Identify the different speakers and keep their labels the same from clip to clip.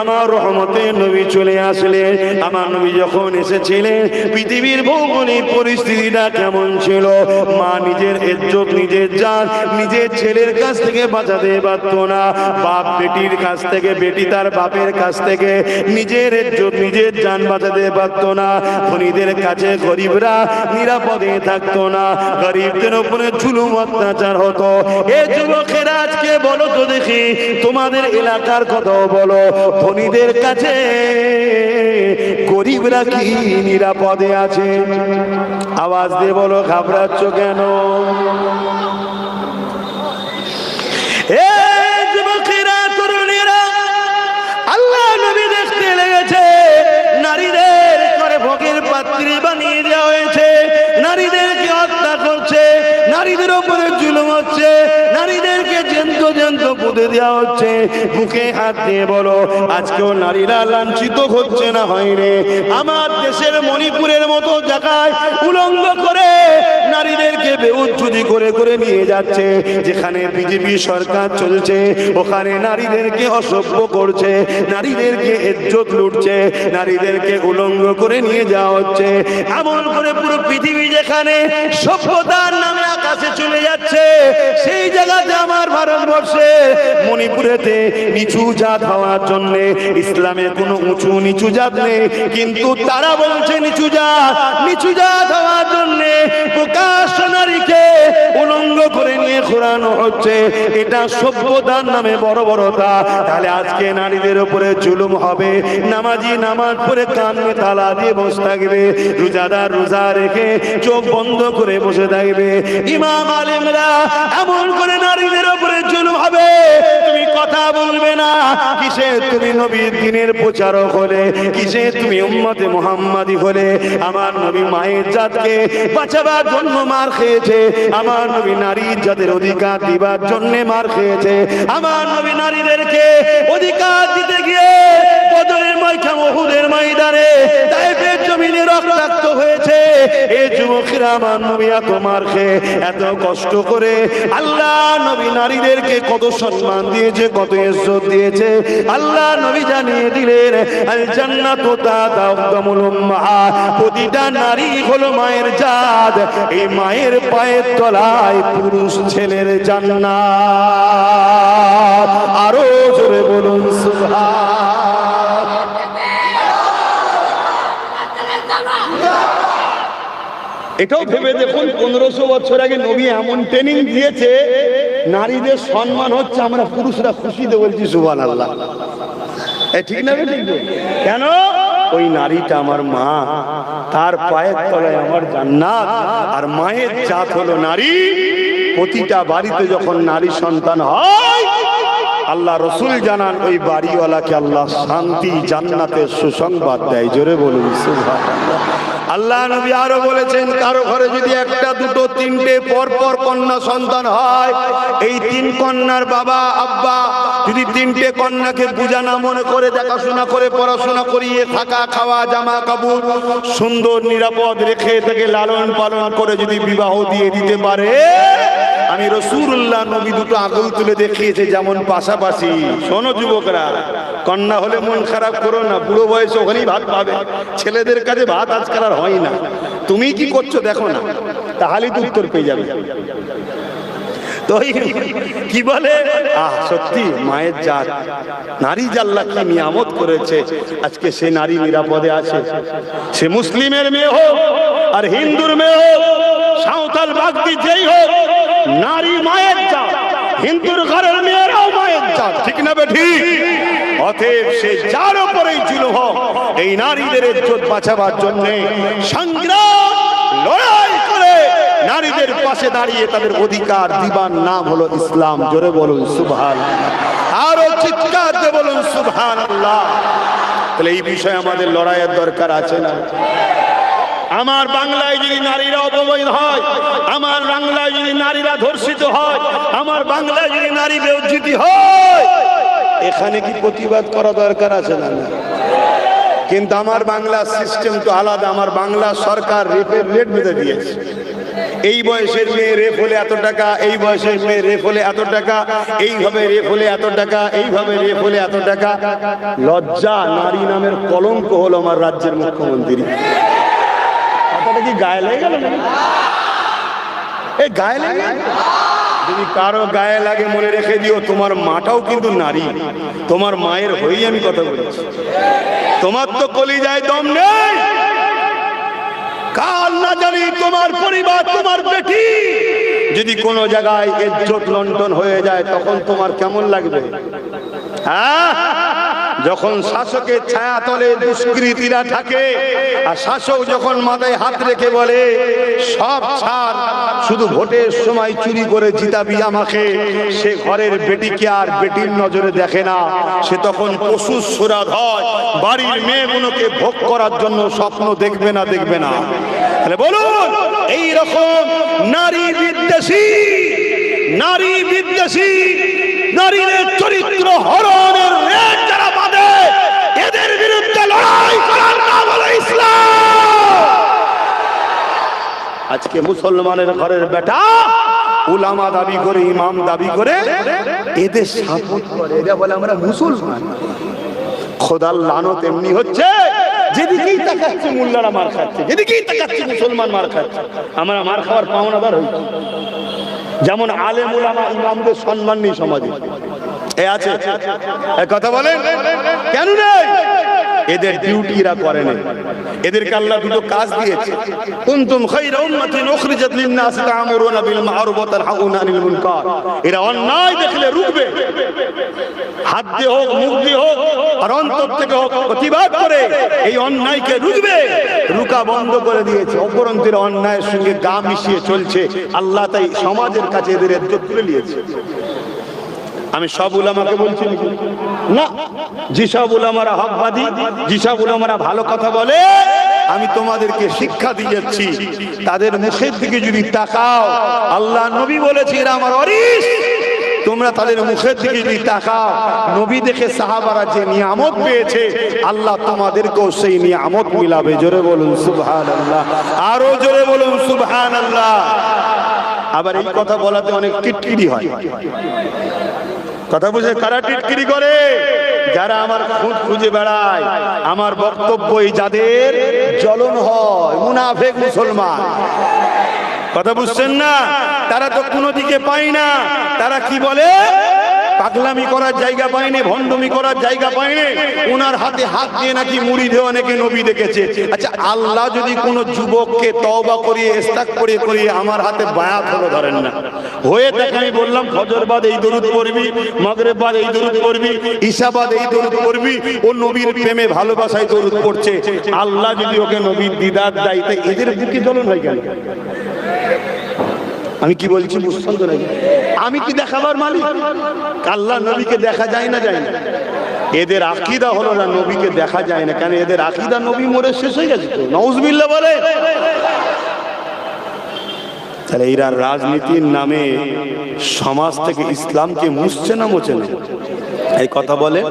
Speaker 1: আমার রহমতের নবী চলে আসলেন। আমার নবী যখন এসেছিলেন পৃথিবীর ভৌগোলিক পরিস্থিতিটা কেমন ছিল? মা নিজের ইজ্জত নিজের জান নিজের ছেলের কাছ থেকে বাঁচাতে পারত না, বাপ বেটির কাছ থেকে, বেটি তার বাপের কাছ থেকে নিজের ইজ্জত নিজের জান বাঁচাতে পারত না। ধনীদের কাছে গরিবরা নিরাপদে থাকতো না, গরিবদের উপরে জুলুম অত্যাচার হতো। এই যুবকেরা আজকে বলো তো দেখি, তোমাদের এলাকার কথা বলো, ধনীদের কাছে গরিবরা কি নিরাপদে আছে? আওয়াজ দিয়ে বলো, ঘাবড়াচ্ছ কেন? যুবকেরা তরুণীরা, আল্লাহ নবী দেখতে লেগেছে নারীদের করে ভোগের পাত্রী বানিয়ে দেওয়া হয়েছে, নারীদেরকে হত্যা করছে, নারীদের উপরে জুলুম হচ্ছে, নারীদেরকে জ্যান্ত জ্যান্ত পুঁতে দেওয়া হচ্ছে। বুকে হাত দিয়ে বলো, আজকেও নারীরা লাঞ্ছিত হচ্ছে না? হয়নি? আমার দেশের মণিপুরের মতো জায়গায় উলঙ্গ করে নারীদেরকে বেউজ্জুদি করে করে নিয়ে যাচ্ছে। যেখানে বিজেপি সরকার চলছে ওখানে নারীদেরকে অসভ্য করছে, নারীদেরকে ইজ্জত লুটছে, নারীদেরকে উলঙ্গ করে নিয়ে যাওয়া হচ্ছে। এমন করে পুরো পৃথিবী যেখানে সভ্যতার নামে আকাশে চলে যাচ্ছে, সেই জায়গাতে আমার ভারতবর্ষে মণিপুরেতে নিচু জাত হওয়ার জন্য ইসলামে কোনো উঁচু নিচু জাত নেই, কিন্তু তারা বলছে নিচু জাত হওয়ার জন্য প্রকাশ্য নারীকে উলঙ্গ করে নিয়ে ঘোরানো হচ্ছে। এটা সভ্যতার নামে বর্বরতা। তাহলে আজকে নারীদের উপরে জুলুম হবে, নামাজি নামাজ পড়ে কানে তালা দিয়ে বসে থাকবে, রোজাদার রোজা রেখে চোখ বন্ধ করে বসে থাকবে, ইমাম আলেমরা এমন করে নারীদের উপরে জুলুম হবে, তুমি কথা বলবে না। কিসে তুমি নবীর দ্বীনের প্রচারক হলে? কিসে তুমি উম্মতে মুহাম্মাদি হলে? আমার নবী মায়ের জাতকে বাঁচাবার জন্য মার খেয়েছে, আমার নবী নারীর জাতের অধিকার দিবার জন্য মার খেয়েছে, আমার নবী নারীদেরকে অধিকার দিতে গিয়ে বদরের ময়দানে, উহুদের ময়দানে, তায়েফের জমিনে রক্তাক্ত হয়েছে। এই যুবকেরা আমার নবী এত মার খেয়ে এত কষ্ট করে আল্লাহ নবী নারীদেরকে কত সম্মান দিয়েছে, কত ইজ্জত দিয়েছে। আল্লাহ নবী জানিয়ে দিলেন, আল জান্নাতু তাতাউদ্দামুল উম্মাহাত, প্রতিটা নারী হলো মায়ের জাত, এই মায়ের পায়ের তলায় পুরুষ ছেলের জান্নাত। আরো জোরে বলুন সুবহান। এটাও ভেবে দেখুন, 1500 বছর আগে নবী এমন ট্রেনিং দিয়েছে, নারীদের সম্মান হচ্ছে, আমরা পুরুষরা খুশিতে বলছি সুবহানাল্লাহ। ঠিক না? ঠিক। কেন? ওই নারীটা আমার মা, তার পায়ের তলায় আমার জান্নাত। আর মায়ের জাত হলো নারী। প্রতিটা বাড়িতে যখন নারী সন্তান হয়, আল্লাহ রসুল জানান ওই বাড়িওয়ালাকে আল্লাহ শান্তি জান্নাতের সুসংবাদ দেয়। জোরে বলুন সুবহানাল্লাহ। আল্লাহ নবী আরো বলেছেন, কারো ঘরে যদি একটা দুটো তিনটে পরপর কন্যা সন্তান হয়, এই 3 কন্যার বাবা আব্বা যদি 3টে কন্যাকে পূজা না মনে করে দেখাশোনা করে পড়াশোনা করিয়ে থাকা খাওয়া জামা কাপড় সুন্দর নিরাপদ রেখে থেকে লালন পালন করে যদি বিবাহ দিয়ে দিতে পারে, আমি রাসূলুল্লাহ নবী দুটো আঙুল তুলে দেখিয়েছে যেমন পাশাপাশি। শোনো যুবকরা, কন্যা হলে মন খারাপ করো না, বুড়ো বয়সে ওখানেই ভাত পাবে। ছেলেদের কাছে ভাত আজকাল আর হয় না, তুমি কি করছো দেখো না, তাহলেই তো উত্তর পেয়ে যাবে। তো কি বলে, সত্যি মায়ের জাত, নারী আল্লাহ কি নিয়ামত করেছে, আজকে সে নারী নিরাপদে আছে। সে মুসলিমের মেয়ে হোক আর হিন্দুর মেয়ে হোক, সাঁওতাল বাগদি যেই হোক, নারী মায়ের জাত। হিন্দুর ঘরের মেয়েরাও মায়ের জাত, ঠিক না ঠিক? অতএব সে যার উপরেই জুলুম হোক, এই নারীদের ইজ্জত বাঁচাবার জন্য সংগ্রাম লড়াই করে নারীদের পাশে দাঁড়িয়ে তাদের অধিকার দিবার নাম হলো ইসলাম। জোরে বলুন সুবহানাল্লাহ, আরো চিৎকার দিয়ে বলুন সুবহানাল্লাহ। তাহলে এই বিষয়ে আমাদের লড়াইয়ের দরকার আছে না? আমার বাংলায় যদি নারীরা অপমানিত হয়, আমার বাংলায় যদি নারীরা ধর্ষিত হয়, আমার বাংলায় যদি নারী বেইজ্জতি হয়, এখানে কি প্রতিবাদ করা দরকার আছে না? কিন্তু আমার বাংলার সিস্টেম তো আলাদা। আমার বাংলা সরকার রেপের রেট বেঁধে দিয়েছে। এই বয়সের মেয়ে রেপ হলে এত টাকা, এই বয়সের মেয়ে রেপ হলে এত টাকা, এইভাবে রেপ হলে এত টাকা, এইভাবে রেপ হলে এত টাকা। লজ্জা, নারী নামের কলঙ্ক হলো আমার রাজ্যের মুখ্যমন্ত্রী। কথাটা কি গায়ে লেগে গেল? এই গায়ে লেগে, যদি কারো গায়ে লাগে মনে রেখে দিও, তোমার মাটাও কিন্তু নারী। তোমার মায়ের হয়েই আমি কথা বলছি। তোমার তো কলিজায় দম নেই। কাল না জানি তোমার পরিবার, তোমার বেটি যদি কোনো জায়গায় ইজ্জত লন্ডন হয়ে যায়, তখন তোমার কেমন লাগবে? হ্যাঁ, যখন শাসকের ছায়া তলে দুষ্কৃতীরা থাকে, আর শাসক যখন মাথায় হাত রেখে বলে সব ছাড়, শুধু ভোটের সময় চুরি করে জিতাবি আমাকে, সে ঘরের বেটিকে আর বেটির নজরে দেখে না। সে তখন পশুর সুরাত হয়, বাড়ির মেয়েগুলোকে ভোগ করার জন্য স্বপ্ন দেখবে না, দেখবে না। তাহলে বলুন, এইরকম নারী বিদ্বেষী, নারী বিদ্বেষী, নারীদের চরিত্র হরণের রেট যারা বাঁধে, এদের বিরুদ্ধে লড়াই করার নাম হলো ইসলাম। আজকে মুসলমানের ঘরের বেটা উলামা দাবি করে, ইমাম দাবি করে, এদের সাপোর্ট করে, এরা বলে আমরা মুসলমান। খোদার লানত এমনি হচ্ছে, যেদিকেই তাকাচ্ছে মোল্লারা মার খাচ্ছে, যেদিকেই তাকাচ্ছে মুসলমান মার খাচ্ছে। আমরা মার খাওয়ার পাওনাদার হইছি। যেমন আলেম উলামা ইমামদের সম্মান নেই সমাজে, এ আছে কথা বলেন কেন নেই? এদের ডিউটি এরা করে না। এদেরকে আল্লাহ দুটো কাজ দিয়েছে, কুনতুম খায়রা উম্মাতিন উখরিজাত লিন-নাস তা'মুরুনা বিল মা'রুফ ওয়া তানহাউনা আনিল মুনকার। এরা অন্যায় দেখলে রুখবে, হাত দিয়ে হোক, মুখ দিয়ে হোক, আর অন্তর থেকে হোক, প্রতিবাদ করে এই অন্যায়কে রুখবে। রুকা বন্ধ করে দিয়েছে, অপরন্তের অন্যায়ের সঙ্গে গা মিশিয়ে চলছে। আল্লাহ তাই সমাজের কাছে এদের ইজ্জত তুলে নিয়েছে। আমি সব উলামাকে বলছি না, যেসব উলামারা হকবাদী, যেসব উলামারা ভালো কথা বলে, আমি তোমাদেরকে শিক্ষা দিয়ে যাচ্ছি। তাদের মুখের দিকে যদি তাকাও, আল্লাহ নবী বলেছে এরা আমার ওয়ারিস। তোমরা তাদের মুখের দিকে যদি তাকাও, নবী দেখে সাহাবারা যে নিয়ামত পেয়েছে, আল্লাহ তোমাদেরকেও সেই নিয়ামত মিলাবে। জোরে বলুন সুবহানাল্লাহ, আরো জোরে বলুন সুবহানাল্লাহ। আবার এই কথা বলাতে অনেক টিটকিরি হয়। কথা বুঝে কারা টিটকিরি করে? যারা আমার খুঁত খুঁজে বেড়ায়। আমার বক্তব্য, যাদের জ্বলন হয়, মুনাফিক মুসলমান। কথা বুঝছেন না? তারা তো কোনো দিকে পায় না। তারা কি বলে? পাগলামি করার জায়গা পায়নি, ভণ্ডমি করার জায়গা পায়নি। ওনার হাতে হাত দিয়ে নাকি মুড়ি দেওয়া নাকি নবী দেখেছে। আচ্ছা, আল্লাহ যদি কোনো যুবককে তওবা করিয়ে ইস্তেগফার করিয়ে আমার হাতে বায়াত হলো ধরেন না, হয়ে থাকে, আমি বললাম ফজর বাদ এই দরুদ পড়বি, মাগরিব বাদ এই দরুদ পড়বি, ঈশা বাদ এই দরুদ পড়বি, ও নবীর প্রেমে ভালোবাসায় দরুদ পড়ছে। আল্লাহ যদি ওকে নবীর দিদার দেয়, তাই এদের বুকে জ্বলন হয় কেন? আমি কি বলছি বুঝছেন তো নাকি? আমি কি দেখাবার মালিক? আল্লাহ নবীকে দেখা যায় না, যায় না। এদের আকীদা হলো না নবীকে দেখা যায় না। কেন? এদের আকীদা নবী মরে শেষ হয়ে গেছে তো। নাউজুবিল্লাহ বলে। তাহলে এরা রাজনীতির নামে সমাজ থেকে ইসলামকে মুছছে না মোছে না? এই কথা বলে।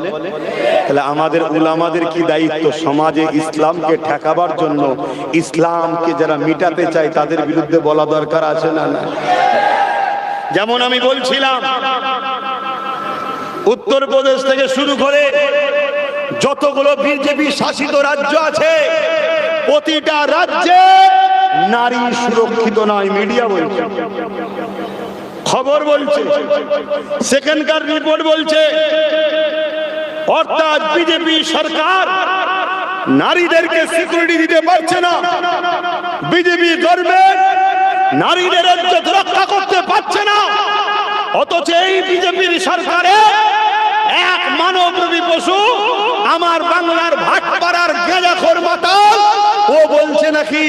Speaker 1: তাহলে আমাদের উলামাদের কি দায়িত্ব? সমাজে ইসলামকে ঠেকাবার জন্য, ইসলামকে যারা মিটাতে চায় তাদের বিরুদ্ধে বলা দরকার আছে না? যেমন আমি বলছিলাম, উত্তরপ্রদেশ থেকে শুরু করে যতগুলো বিজেপি শাসিত রাজ্য আছে, প্রতিটা রাজ্যে নারী সুরক্ষিত নয়। মিডিয়া বলছে, খবর বলছে, সেকেন্ডকার রিপোর্ট বলছে। অর্থাৎ বিজেপি সরকার নারীদেরকে সিকিউরিটি দিতে পারছে না। বিজেপি গভর্নমেন্ট নারীদের ইজ্জত রক্ষা করতে পারছে না। অথচ এই বিজেপির সরকারে এক মানবরূপী পশু, আমার বাংলার ভাটপাড়ার গাঁজাখোর মাতাল, ও বলছে নাকি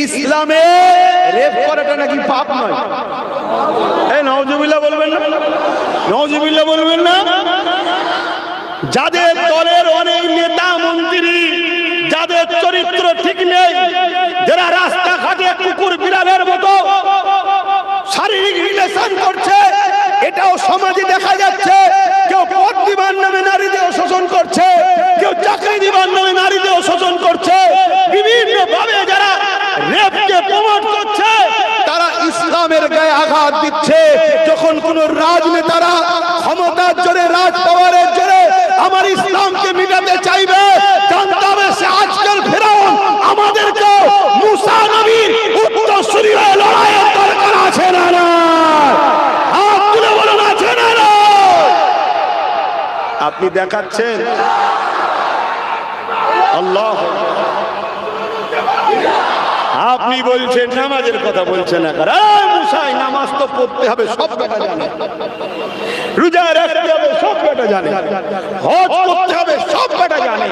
Speaker 1: ইসলামে রেপ করাটা নাকি পাপ নয়। এই নাউজুবিল্লাহ বলবেন না? নাউজুবিল্লাহ বলবেন না? যাদের দলের অনেক নেতা মন্ত্রী, যাদের চরিত্র ঠিক নেই, যারা রাস্তাঘাটে কুকুর বিড়ালের মতো শারীরিক রিলেশন করছে, এটাও সমাজে দেখা যাচ্ছে। কেউ পদ দিবার নামে নারীদের শোষণ করছে, কেউ চাকরি দিবার নামে নারীদের শোষণ করছে। বিভিন্ন ভাবে যারা রেপকে প্রমোট করছে, ইসলামের গায়ে আঘাত দিচ্ছে, যখন কোন রাজনেতারা ক্ষমতার জোরে, রাজ পাওয়ারের জোরে আমার ইসলামকে মিটাতে চাইবে, জানতে হবে সে আজকাল ফেরাউন আমাদেরকে মুসা নবীর উত্তরসূরি হয়ে লড়াইয়ের দরকার আছে না না? হাত তুলে বলুন আছে না না? আপনি দেখাচ্ছেন আল্লাহ, আপনি বলছেন নামাজের কথা বলছেন না, মুসাই নামাজ তো পড়তে হবে সব বেটা জানে, রোজা রাখতে হবে সব বেটা জানে, হজ করতে হবে সব বেটা জানে,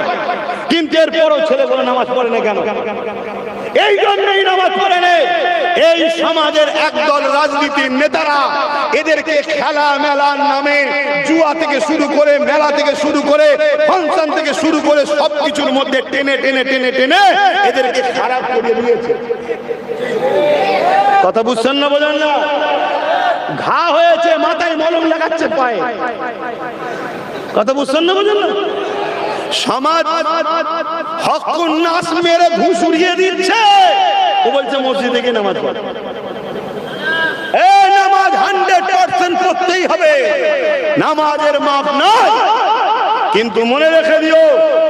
Speaker 1: কিন্তু এরপরও ছেলেগুলো নামাজ পড়ে না কেন? এই জন্যই নামাজ পড়ে না। এই সমাজের একদল রাজনীতির নেতারা এদেরকে খেলা মেলার নামে জুয়া থেকে শুরু করে, মেলা থেকে শুরু করে, ফাংশন থেকে শুরু করে সবকিছুর মধ্যে টেনে টেনে টেনে টেনে এদেরকে খারাপ করে দিয়েছে। কথা বুঝছেন না? বোঝেন না? ঘা হয়েছে, মাথায় মলম লাগাচ্ছে পায়ে। কথা বুঝছেন না? বোঝেন না? সমাজ হকুন নাস মেরে ঘুষ উড়িয়ে দিচ্ছে। ও বলছে মসজিদে গিয়ে নামাজ পড়। এই নামাজ 100% পড়তেই হবে, নামাজের মাপ নাই। কিন্তু মনে রেখে দিও,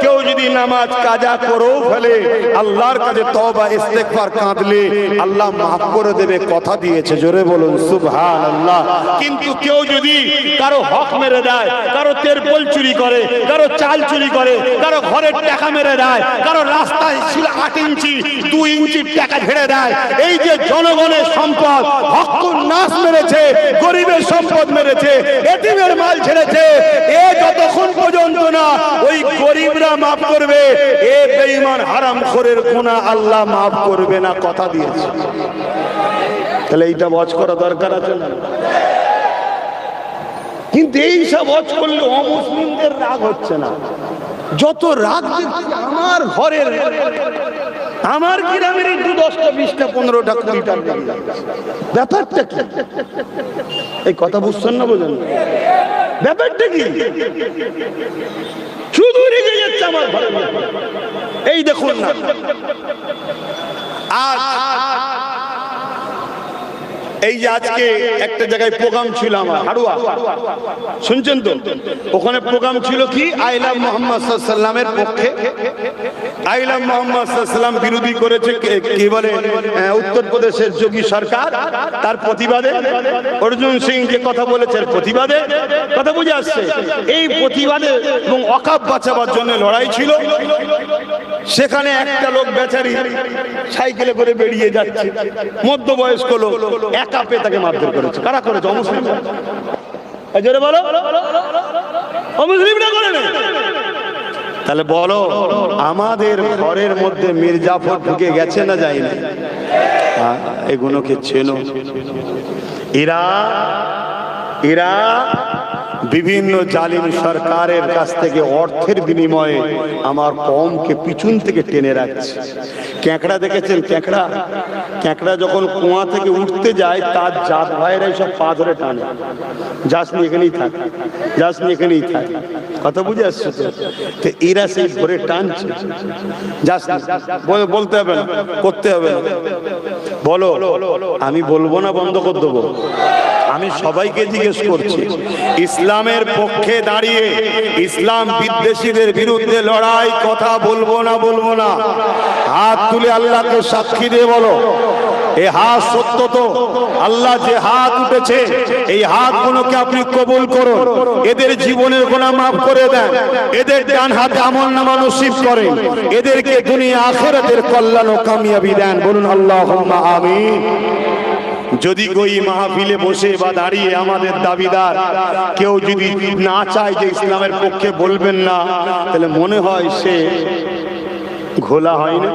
Speaker 1: কেউ যদি নামাজ কাজা করেও ফেলে, আল্লাহর কাছে তওবা ইস্তেগফার কাঁদলে আল্লাহ মাফ করে দেবে, কথা দিয়েছে। জোরে বলুন সুবহানাল্লাহ। কিন্তু কেউ যদি কারো হক মেরে দেয়, কারো তেরপল চুরি করে, কারো চাল চুরি করে, কারো ঘরের টাকা মেরে দেয়, কারো রাস্তায় ছিল 8 ইঞ্চি 2 ইঞ্চির টাকা ঝেড়ে দেয়, এই যে জনগণের সম্পদ হকুন নাস মেরেছে, গরিবের সম্পদ মেরেছে, এতিমের মাল ছেড়েছে, এ যতক্ষণ পর্যন্ত না ওই গরিবরা মাফ করবে, এ বেঈমান হারামখোরের গুনাহ আল্লাহ মাফ করবে না, কথা দিয়েছে। তাহলে এইটা ওয়াজ করা দরকার আছে না? কিন্তু এই সব ওয়াজ করলে অমুসলিমদের রাগ হচ্ছে না। যত রাগ দেখছি আমার ঘরের, আমার গ্রামের 10টা 20টা 15টা 20টা ব্যাপারটা কি? এই কথা বুঝছেন না? বোঝেন না? ব্যাপারটা কি? শুধু রেগে যাচ্ছে আমার ঘরে। এই দেখুন না, আর এই যে আজকে একটা জায়গায় প্রোগ্রাম ছিল আমার হাড়ুয়া, শুনছেন তো? ওখানে প্রোগ্রাম ছিল কি, আই লাভ মুহাম্মদ সাল্লাল্লাহু আলাইহি ওয়াসাল্লামের পক্ষে। আই লাভ মুহাম্মদ সাল্লাল্লাহু আলাইহি ওয়াসাল্লাম বিরোধী করেছে কি বলে উত্তরপ্রদেশের যোগী সরকার, তার প্রতিবাদে অর্জুন সিং যে কথা বলেছে প্রতিবাদে, কথা বুঝে আসছে। এই প্রতিবাদে এবং ওয়াকফ বাঁচাবার জন্য লড়াই ছিল। সেখানে একটা লোক বেচারি সাইকেলে করে বেরিয়ে যাচ্ছে, মধ্যবয়স্ক লোক, একা পেয়ে তাকে মারধর করেছে। কারা করেছে? অমুসলিম। জোরে বলো, অমুসলিমরা করে না? তাহলে বলো, আমাদের ঘরের মধ্যে মির্জাফর ঢুকে গেছে না যায়নি? এগুলোকে চেনো? এরা বিভিন্ন জালিম সরকারের কাছ থেকে অর্থের বিনিময়ে আমার কমকে পিছন থেকে টেনে রাখছে। ক্যাঁকড়া দেখেছেন? ক্যাঁকড়া যখন কুয়া থেকে উঠতে যায়, তার জাত ভাইরাই সব পা ধরে টানে, যাসনি এখানেই থাক, যাসনি এখানেই থাক। কথা বুঝে আসছে তো? এরা সেই ধরে টানছে, যাসনি, বলতে হবে না, করতে হবে না। বলো, আমি বলবো না বন্ধ করে দেবো? আমি সবাইকে জিজ্ঞেস করছি, ইসলামের পক্ষে দাঁড়িয়ে ইসলাম বিদ্বেষীদের বিরুদ্ধে লড়াই, কথা বলবো না? বলবো না? হাত তুলে আল্লাহকে সাক্ষী দিয়ে বলো, এই হাত সত্য তো? আল্লাহ যে হাত উঠেছে, এই হাতগুলোকে আপনি কবুল করুন, এদের জীবনের গুনাহ মাফ করে দেন, এদের ডান হাতে আমলনামা নসিব করেন, এদেরকে দুনিয়া আখিরাতের কল্যাণ ও কামিয়াবি দেন। বলুন আল্লাহুম্মা আমিন। যদি ওই মাহফিলে বসে বা দাঁড়িয়ে আমাদের দাবিদার কেউ যদি না চায় যে ইসলামের পক্ষে বলবেন না, তাহলে মনে হয় সে ঘোলা হয় না,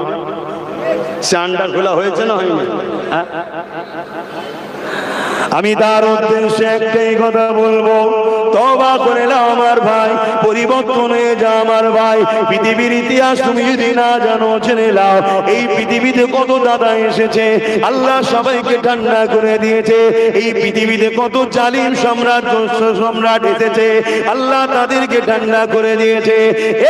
Speaker 1: সে আন্ডা ঘোলা হয়েছে না, হয়নি? আমি তার উদ্দেশ্যে একটাই কথা বলবো, তওবা করে নাও আমার ভাই, পরিবর্তন হয়ে যা আমার ভাই। পৃথিবীর ইতিহাস তুমি যদি না জানো, জেনে নাও এই পৃথিবীতে কত দাদা এসেছে, আল্লাহ সবাইকে ঠান্ডা করে দিয়েছে। এই পৃথিবীতে কত জালিম সম্রাট এসেছে, আল্লাহ তাদেরকে ঠান্ডা করে দিয়েছে।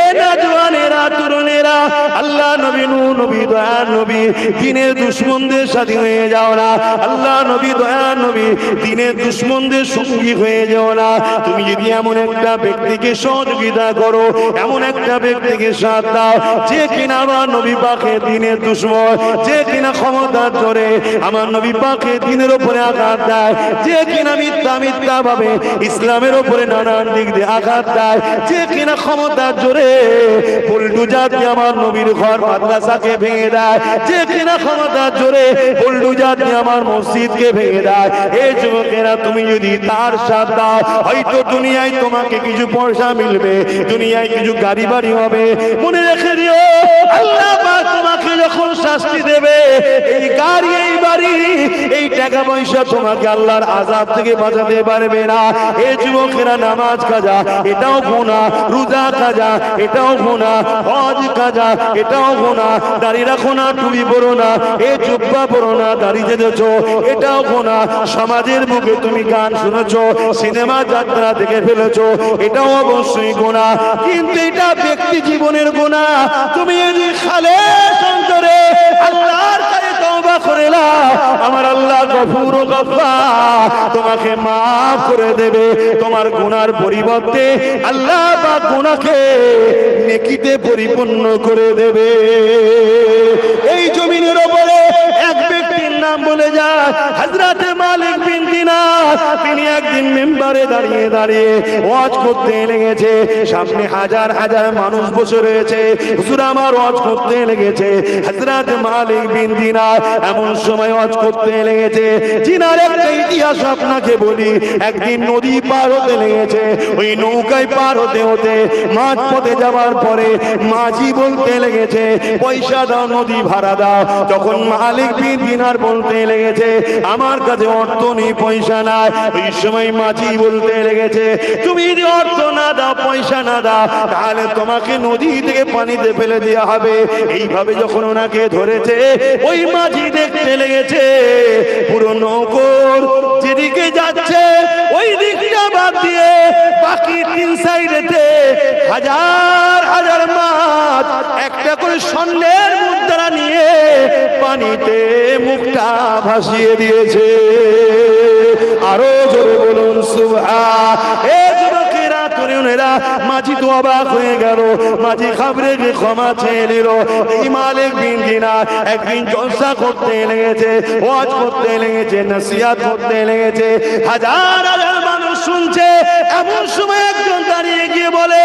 Speaker 1: এ নওজওয়ানেরা, তরুণেরা, আল্লাহ নবী নূহ নবী, দয়ার নবী, দ্বীনের দুশমনদের সাথী হয়ে যাও না। আল্লাহ নবী, দয়ার নবী, দ্বীনের দুশমনদের সঙ্গী হয়ে যাও না। তুমি যদি এমন একটা ব্যক্তিকে সহযোগিতা করো, এমন একটা ব্যক্তিকে সাথ দাও যে কিনা আমার নবী পাকের দ্বীনের দুশমন, যে কিনা ক্ষমতার জোরে আমার নবী পাকের দ্বীনের উপরে আঘাত দেয়, যে কিনা মিথ্যা ভাবে ইসলামের উপরে নানান দিক দিয়ে আঘাত দেয়, যে কিনা ক্ষমতার জোরে বুলডোজার দিয়ে আমার নবীর ঘর মাদ্রাসাকে ভেঙে দেয়, যে কিনা ক্ষমতার জোরে বুলডোজার দিয়ে আমার মসজিদকে ভেঙে দেয়। এই যুবকেরা, তুমি যদি তার সাথ দাও, হয়তো দুনিয়ায় তোমাকে কিছু পয়সা মিলবে, দুনিয়ায় কিছু গাড়ি বাড়ি হবে। মনে রেখে দিও, আল্লাহ পাক তোমাকে যখন শাস্তি দেবে, এই গাড়ি, এই বাড়ি, এই টাকা পয়সা তোমাকে আল্লাহর আযাব থেকে বাঁচাতে পারবে না। এই যুবকেরা, নামাজ কাজা এটাও গুনাহ, রোজা কাজা এটাও গুনাহ, হজ কাজা এটাও গুনাহ, দাড়ি রাখো না, টুপি পরো না, এই জুব্বা পরো না, দাড়ি যেতেছো এটাও গুনাহ। সমাজের মুখে তুমি গান শুনেছো, সিনেমা যাত্রা দেখে ফেলেছো, এটাও অবশ্যই গুনাহ। কিন্তু এটা ব্যক্তি জীবনের গুনাহ। তুমি যদি খালেস অন্তরে আল্লাহর কাছে তওবা করে নাও, আমার আল্লাহ গফুর ও গফফার, তোমাকে মাফ করে দেবে। তোমার গুনার পরিবর্তে আল্লাহ পাক গুনাহকে নেকিতে পরিপূর্ণ করে দেবে। এই জমিনের উপরে এক ব্যক্তির নাম বলে যায় হযরত মালিক বিন দিনার। তিনি একদিন মিম্বারে দাঁড়িয়ে দাঁড়িয়ে ওয়াজ করতে লেগেছে। সামনে হাজার হাজার মানুষ বসে রয়েছে। হুজুর আমার ওয়াজ করতে লেগেছে। হযরত মালিক বিন দিনার এমন সময় ওয়াজ করতে লেগেছে, জিনার একটা ইতিহাস আপনাকে বলি। একদিন নদী পার হতে লেগেছে। ওই নৌকায় পার হতে হতে মাঝ পথে যাওয়ার পরে মাঝি বলতে লেগেছে, পয়সা দাও, নদী ভাড়া দাও। তখন মালিক বিন দিনার বলতে লেগেছে, আমার কাছে অর্থ নেই, পয়সা নাই। ওই সময় মাঝি বলতে লেগেছে, তুমি যদি অর্থ না দাও, পয়সা না দাও, তাহলে তোমাকে নদী থেকে পানিতে ফেলে দেওয়া হবে। এইভাবে যখন ওনাকে ধরেছে, ওই মাঝি দেখতে লেগেছে পুরো নৌকোর যেদিকে যাচ্ছে ওই দিকটা বাদ দিয়ে বাকি তিন সাইডেতে হাজার হাজার মাছ একটা করে স্বর্ণের মুদ্রা নিয়ে পানিতে মুখটা ভাসিয়ে দিয়েছে। আরো জোরে বলুন সুবহান। মাঝি তো অবাক হয়ে গেল। মাঝি খাবরে যে ক্ষমা চেয়ে নিল। এই মালিক বিন দিনার একদিন জলসা করতে লেগেছে, ওয়াজ করতে লেগেছে, নসিহত করতে লেগেছে, হাজার হাজার মানুষ শুনছে। এমন সময় একজন দাঁড়িয়ে গিয়ে বলে,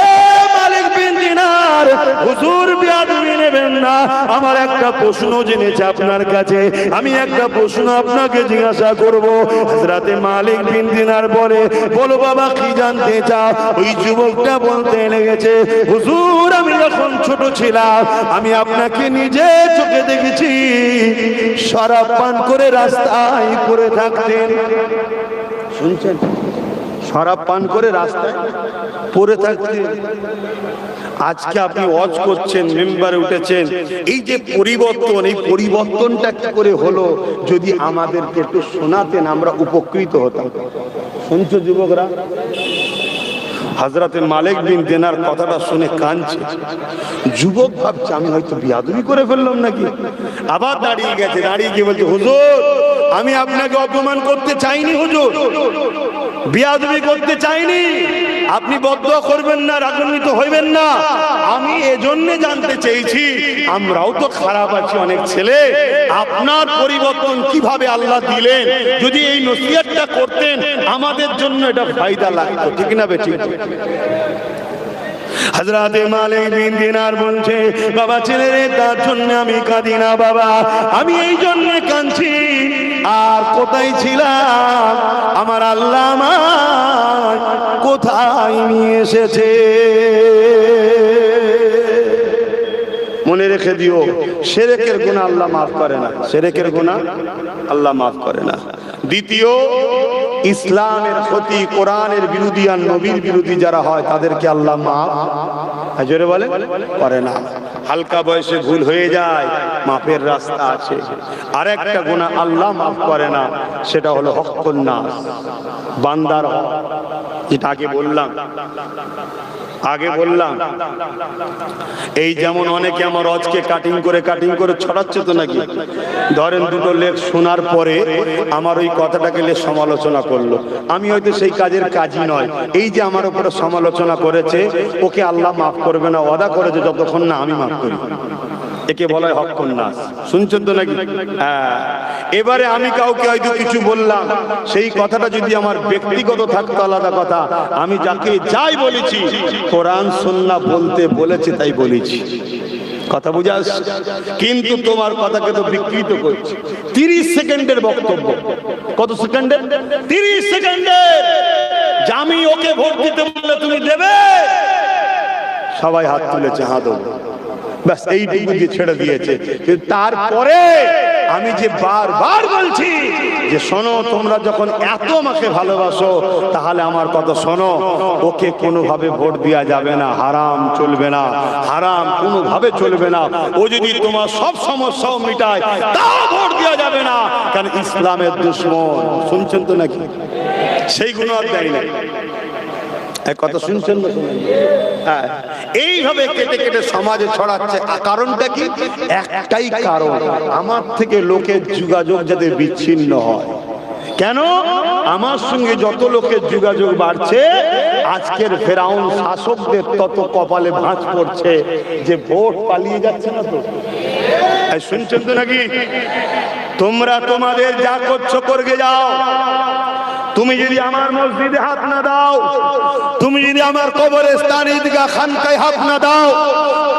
Speaker 1: এ মালিক বিন দিনার, হুজুর বিয়াদবি নেবেন না, আমার একটা প্রশ্ন জেনেছে আপনার কাছে, আমি একটা প্রশ্ন আপনাকে জিজ্ঞাসা করব। হযরতে মালিক বিন দিনার বলে, বলো বাবা, কি জানতে চাও? ওই যুবকটা বলতে লেগেছে, হুজুর, আমি যখন ছোট ছিলাম আমি আপনাকে নিজে চোখে দেখেছি শরাব পান করে রাস্তায় পড়ে থাকতেন। শুনছেন? শরাব পান করে রাস্তায় পড়ে থাকতেন। আজকে আপনি ওয়াজ করছেন, মেম্বারে উঠেছেন, এই যে পরিবর্তন, এই পরিবর্তনটা কি করে হলো যদি আমাদেরকে একটু শোনাতেন, আমরা উপকৃত হতাম। শুনছো যুবকরা? হযরতে মালিক বিন দিনার কথাটা শুনে কাঁদছে। যুবক ভাবছে আমি হয়তো বিয়াদবি করে ফেললাম নাকি। আবার দাঁড়িয়ে গেছে, দাঁড়িয়ে গিয়ে বলছে, হুজুর, আমি আপনাকে অপমান করতে চাইনি, হুজুর, বিয়াদবি করতে চাইনি, আপনি বদদোয়া করবেন না, রাগান্বিত হইবেন না। আমি এজন্য জানতে চেয়েছি, আমরাও তো খারাপ আছি অনেক ছেলে, আপনার পরিবর্তন কিভাবে আল্লাহ দিলেন, যদি এই নসিহতটা করতেন আমাদের জন্য এটা ফায়দা লাগতো। ঠিক না বেটি? হযরতে মালিক বিন দিনার বলছে, বাবা ছেলেরে, তার জন্য আমি কাঁদি না বাবা, আমি এই জন্য কাঁদছি, আর কোথায় ছিলাম আমার আল্লাহ আমায় কোথায় নিয়ে এসেছে। মনে রেখে রেখে দিও। শিরকের গুনাহ আল্লাহ মাফ করে না, শিরকের গুনাহ আল্লাহ মাফ করে না। দ্বিতীয়, ইসলামের ক্ষতি, কোরআনের বিরোধী আর নবীর বিরোধী যারা হয় তাদেরকে আল্লাহ মাফ জোরে বলে করে না। হালকা বয়সে ভুল হয়ে যায়, মাফের রাস্তা আছে। আরেকটা গুনাহ আল্লাহ মাফ করে না, সেটা হলো হকুন নাস, বান্দার হক। যেটা আগে বললাম এই যেমন অনেকে আমার রজকে কাটিং করে ছড়াচ্ছে তো নাকি, ধরেন দুটো লেখ শোনার পরে আমার ওই কথাটাকে সমালোচনা করলো, আমি হয়তো সেই কাজের কাজই নয়, এই যে আমার উপরে সমালোচনা করেছে ওকে আল্লাহ মাফ করবে না, ওয়াদা করেছে যতক্ষণ না আমি মাফ করি। একে বলা হয় হকুন নাস। শুনছেন তো নাকি? হ্যাঁ। এবারে আমি কাউকে হয়তো কিছু বললাম, সেই কথাটা যদি আমার ব্যক্তিগত থাকতো আলাদা কথা, আমি যাকে যাই বলেছি কোরআন সুন্নাহ বলতে বলেছে তাই বলেছি, কথা বুঝাস। কিন্তু তোমার কথাকে তো বিকৃত করছি। 30 সেকেন্ডের বক্তব্য, কত সেকেন্ডের? 30 সেকেন্ডের। আমি ওকে ভোট দিতে বললে তুমি দেবে? সবাই হাত তুলেছে, হাত ব্যাস এইটুকু দিয়ে ছেড়ে দিয়েছে। তারপরে আমি যে বারবার বলছি যে শোনো, তোমরা যখন এত আমাকে ভালোবাসো তাহলে আমার কথা শোনো, ওকে কোনোভাবে ভোট দেওয়া যাবে না, হারাম চলবে না, হারাম কোনোভাবে চলবে না। ও যদি তোমার সব সমস্যাও মিটায় তাও ভোট দেওয়া যাবে না, কারণ ইসলামের দুশমন। শুনছেন তো নাকি? সেইগুলো আর দেয় না। কথা শুনছেন না? হ্যাঁ, এইভাবে কেটে কেটে সমাজে ছড়াচ্ছে। কারণটা কি? একটাই কারণ, আমার থেকে লোকের যোগাযোগ যাতে বিচ্ছিন্ন হয়। কেন? আমার সঙ্গে যত লোকের যোগাযোগ বাড়ছে, আজকের ফেরাউন শাসকদের তত কপালে ভাঁজ পড়ছে যে ভোট পালিয়ে যাচ্ছে না। তো শুনছেন তো নাকি? তোমরা তোমাদের যা করছো করগে যাও। তুমি যদি আমার মসজিদে হাত না দাও, তুমি যদি আমার কবরস্থান ঈদগাহ খানকায় হাত না দাও,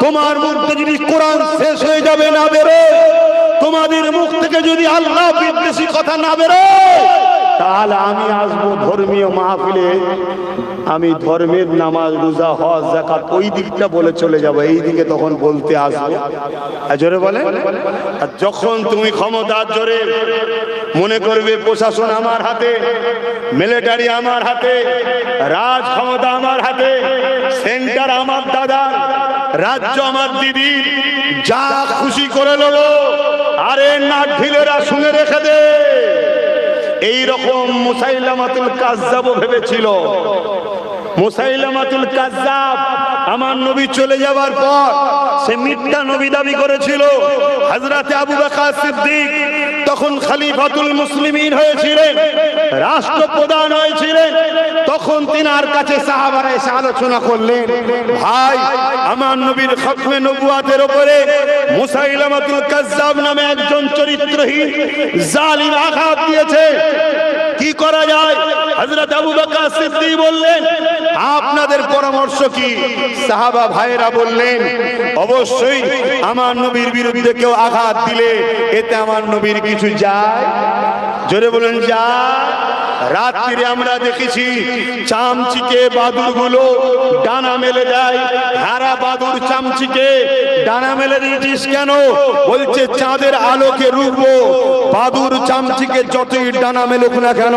Speaker 1: তোমার মুখ থেকে যদি কোরআন শেষ হয়ে যাবে না বেরো, তোমাদের মুখ থেকে যদি আল্লাহ বিদ্বেষী কথা না বেরো, তাহলে আমি আসবো ধর্মীয় মাহফিলে, আমি ধর্মের নামাজ রোজা হজ যাকাত ওই দিকটা বলে চলে যাব, এই দিকে তখন বলতে আসবো। জোরে বলে। আর যখন তুমি ক্ষমতার জোরে মনে করবে প্রশাসন আমার হাতে, মিলিটারি আমার হাতে, রাজ ক্ষমতা আমার হাতে, সেন্টার আমার দাদা, রাজ্য আমার দিদি, যা খুশি করে নেবো, আরে নাক ঢিলেরা শুনে রেখে দে। এইরকম মুসাইলামাতুল কাজ্জাব ভেবেছিল। মুসাইলামাতুল কাজ্জাব আমার নবী চলে যাওয়ার পর সে মিথ্যা নবী দাবি করেছিল। হযরতে আবু বকর সিদ্দিক তখন খলিফাতুল মুসলিমিন হয়েছিলেন, রাষ্ট্রপ্রধান হয়েছিলেন। তখন তিনার কাছে সাহাবারা এসে আলোচনা করলেন, ভাই আমার নবীর খতমে নবুয়াতের উপরে মুসাইলামাতুল কাজ্জাব নামে একজন চরিত্রহীন জালিম আঘাত দিয়েছে, কি করা যায়? হযরত আবু বকর সিদ্দিক বললেন, আপনাদের পরামর্শ কি? সাহাবা ভাইরা বললেন, অবশ্যই আমার নবীর বিরুদ্ধে কেউ আঘাত দিলে এতে আমার নবীর কিছু যায়? জোরে বলেন, যায়। রাত্রিরে আমরা দেখেছি চামচিকে বাদুরগুলো ডানা মেলে দেয়। হারা বাদুর চামচিকে ডানা মেলে দিয়েছিস কেন? বলছে চাঁদের আলোকে রুখবো। বাদুর চামচিকে যতই ডানা মেলুক না কেন,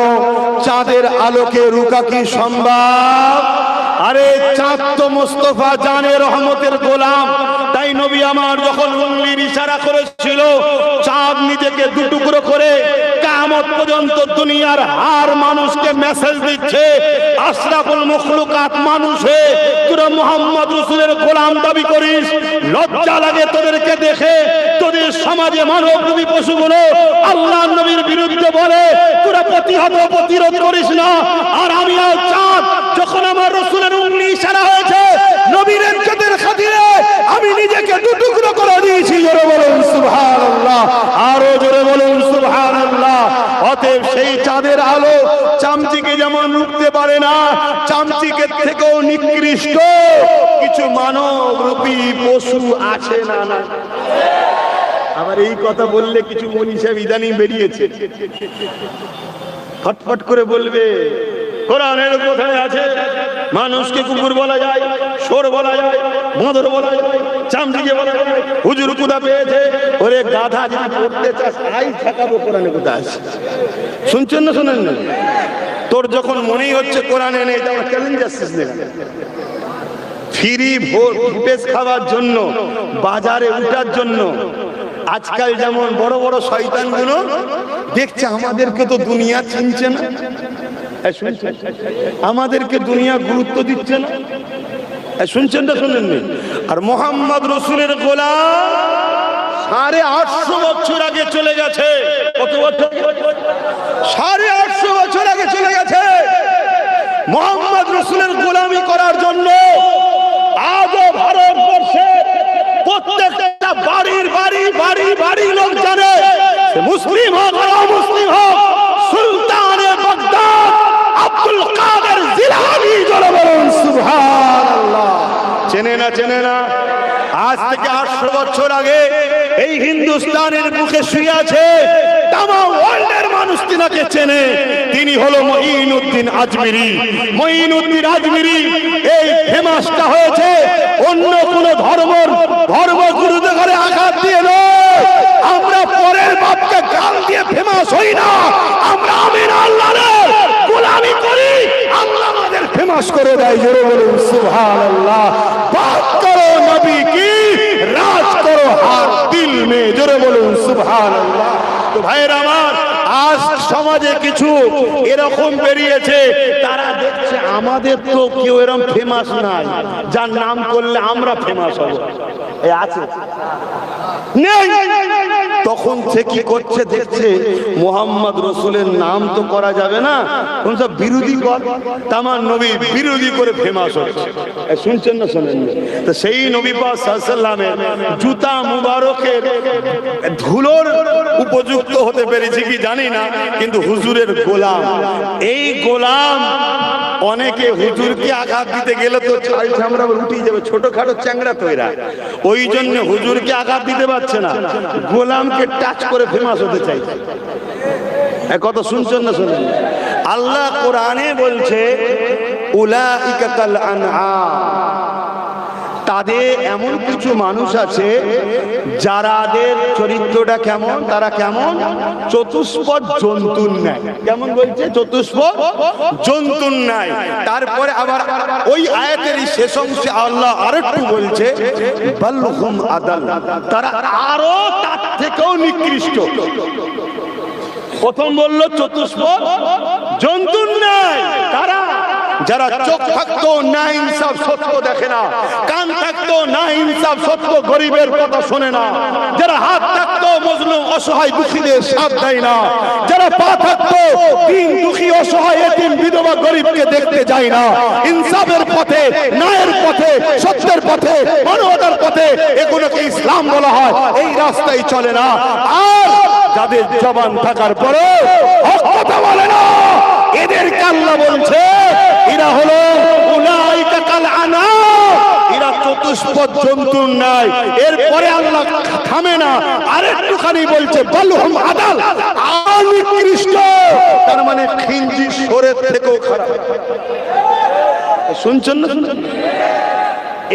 Speaker 1: চাঁদের আলোকে রুকা কি সম্ভব? আরে চাঁদ তো মুস্তাফা জানে রহমতের গোলাম, তাই নবী আমার যখন উঙ্গলির ইশারা করেছিল, চাঁদ নিজেকে দুটুকরো করে কিয়ামত পর্যন্ত দুনিয়ার আর মানুষকে মেসেজ দিচ্ছে, আশরাফুল মখলুকাত মানুষ হয়ে তোরা মুহাম্মদ রাসূলের গোলাম দাবি করিস, লজ্জা লাগে তোদেরকে দেখে। তোদের সমাজে মানব রূপী পশুগুলো আল্লাহর নবীর বিরুদ্ধে বলে, তোরা প্রতিরোধ করিস না। আর আমি আর চাঁদ যখন আমার রাসূলের উঙ্গলি ইশারা হয়েছে, নবীর ইজ্জতের খাতিরে আমি নিজেকে দুটুকরো করে দিয়েছি। জোরে বলুন সুবহানাল্লাহ, আরো জোরে বলুন সুবহানাল্লাহ। অতএব সেই চাঁদের আলো চামচিকে যেমন রুখতে পারে না, চামচিকের থেকেও নিকৃষ্ট কিছু মানব রূপী পশু আছে না? না। আবার এই কথা বললে কিছু মনীষা ইদানিং বেরিয়েছে, ফটফট করে বলবে কোরআনের কোথায় আছে মানুষকে কুকুর বলা যায়, শোর বলা যায়, বাঁদর বলা যায়, চামচিকে বলা যায়? হুজুর কোথা পেয়েছে? ওরে গাধা, যদি পড়তে চাস আই ঠেকাবো, কোরআনে কোথায় আছে? শুনছেন না শোনেন না? তোর যখন মনেই হচ্ছে কোরআনে নেই, তাহলে চ্যালেঞ্জ আসছিস না। ফ্রি ফুটেজ খাওয়ার জন্য, বাজারে উঠার জন্য আজকাল যেমন বড় বড় শয়তানগুলো দেখছে আমাদেরকে তো দুনিয়া চিনছে না, আমাদেরকে দুনিয়া গুরুত্ব দিচ্ছে না। শুনছেন না শোনেননি? আর মোহাম্মদ রসুলের গোলাম 850 বছর আগে চলে গেছে। কত বছর? 850 বছর আগে চলে গেছে। মোহাম্মদ রসুলের গোলামি করার জন্য আজও ভারতবর্ষে প্রত্যেকটা বাড়ির বাড়ি লোক জানে, মুসলিম হোক আর অমুসলিম হোক, সুলতানে বাগদাদ আব্দুল কাদের জিলানী জোরে বলুন সুবহানাল্লাহ। চেনে না চেনে না? আজ থেকে 800 বছর আগে এই হিন্দুস্তানের বুকে শুয়ে আছে, তামাম ওয়ার্ল্ডের মানুষ তিনাকে চেনে। তিনি হলো মঈনুদ্দিন আজমিরি। মঈনুদ্দিন আজমিরি এই ফেমাসটা হয়েছে অন্য কোন ধর্মগুরুদের ঘরে আঘাত দিয়ে নয়। আমরা পরের বাপকে গাল দিয়ে ফেমাস হই না, আমরা আমিন আল্লাহর গোলামি করি, আল্লাহ আমাদের ফেমাস করে দেয়। জোরে বলুন সুবহানাল্লাহ। বাত করো নবী কি, রাজ করো হার দিল মে। জোরে বলুন সুবহানাল্লাহ। তো ভাইরা আমার, আজ সমাজে কিছু এরকম বেরিয়েছে, তারা দেখছে আমাদের তো কেউ এরকম ফেমাস নাই, যার নাম করলে আমরা ফেমাস হব। এই আছে নেই? তখন সে কি করছে? দেখছে মোহাম্মদ রসুলের নাম তো করা যাবে না, কোন সব বিরোধী কর, তামার নবী বিরোধী করে ফেমাস হচ্ছে। শুনছেন না শোনেন? তো সেই নবী পাক সাল্লাল্লাহু আলাইহি ওয়াসাল্লামের জুতা মুবারকের ধুলোর উপযুক্ত হতে পেরেছি কি জানি না, কিন্তু হুজুরের গোলাম, এই গোলাম অনেকে হুজুরকে আঘাত দিতে গেলে তো ছাই চামড়া উঠে যাবে, ছোটখাটো চ্যাংড়া তৈরা, ওই জন্য হুজুরকে আঘাত দিতে পারছে না, গোলামকে টাচ করে ফেমাস হতে চাইছে। কত শুনছেন না শোনেন? আল্লাহ কোরআনে বলছে উলাইকা কাল আনআম, তাদের এমন কিছু মানুষ আছে যারাদের চরিত্রটা কেমন, তারা কেমন? চতুষ্পদ জন্তুর ন্যায়। কেমন বলছে? চতুষ্পদ জন্তুর ন্যায়। তারপরে আবার ওই আয়াতের শেষ অংশে আল্লাহ আরেকটু বলছে বালহুম আদাল, তারা আরো তার থেকেও নিকৃষ্ট। প্রথম বললো চতুষ্পদ জন্তুর ন্যায়, তারা যারা চোখ থাকতো না ইনসাফ সত্য দেখে না, কান থাকতো না ইনসাফ সত্য গরিবের কথা শোনে না, যারা হাত থাকতো মজলুম অসহায় দুঃখীদের সাথ দেয় না, যারা পা থাকতো দিন দুঃখী অসহায় এতিম বিধবা গরিবকে দেখতে যায় না, ইনসাফের পথে, ন্যায়ের পথে, সত্যের পথে, মানবতার পথে, এগুলোকে ইসলাম বলা হয়, এই রাস্তায় চলে না। আর যাদের জবান থাকার পরে হক কথা বলে না, এদেরকে আল্লাহ বলছে এরা হলো উলাইকা কাল আনআম, এরা চতুষ্পদ জন্তুর ন্যায়। এরপরে আল্লাহ থামে না, আরেকটুখানি বলছে বালহুম আদাল, নিকৃষ্ট, তার মানে খিঞ্জি সরের থেকেও খারাপ। শুনছেন না?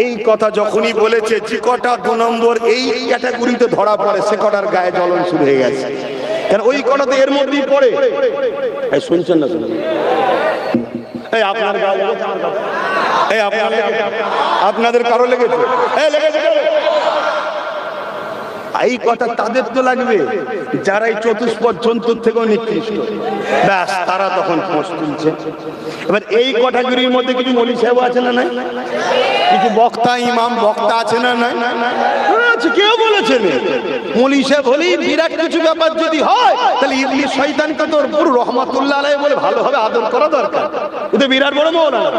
Speaker 1: এই কথা যখনই বলেছে, যে কটা 2 নম্বর এই ক্যাটাগরিতে ধরা পড়ে, সে কটার গায়ে জ্বলন শুরু হয়ে গেছে। কেন? ওই কটাতে এর মধ্যেই পড়ে। শুনছেন না? শুনুন, এই আপনার গায়ে লেগেছে, এই আপনাদের কারো লেগেছে, এই কথা তাদের তো লাগবে যারা এই চতুষ্পদ জন্তুর থেকেও নিকৃষ্ট। ব্যাস, তারা তখন খোঁজ তুলছে। এবার এই ক্যাটাগরির মধ্যে কিছু মৌলভী সাহেব আছে না নাই? কিছু বক্তা, ইমাম বক্তা আছে না নাই? আছে। কেউ বলেছেন মৌলভী সাহেব হলেই বিরাট কিছু ব্যাপার যদি হয়, তাহলে ইবলিস শয়তানকে তো পুরো রহমাতুল্লাহ আলাইহি বলে ভালোভাবে আদর করা দরকার। ও তো বিরাট বড় মৌলানা,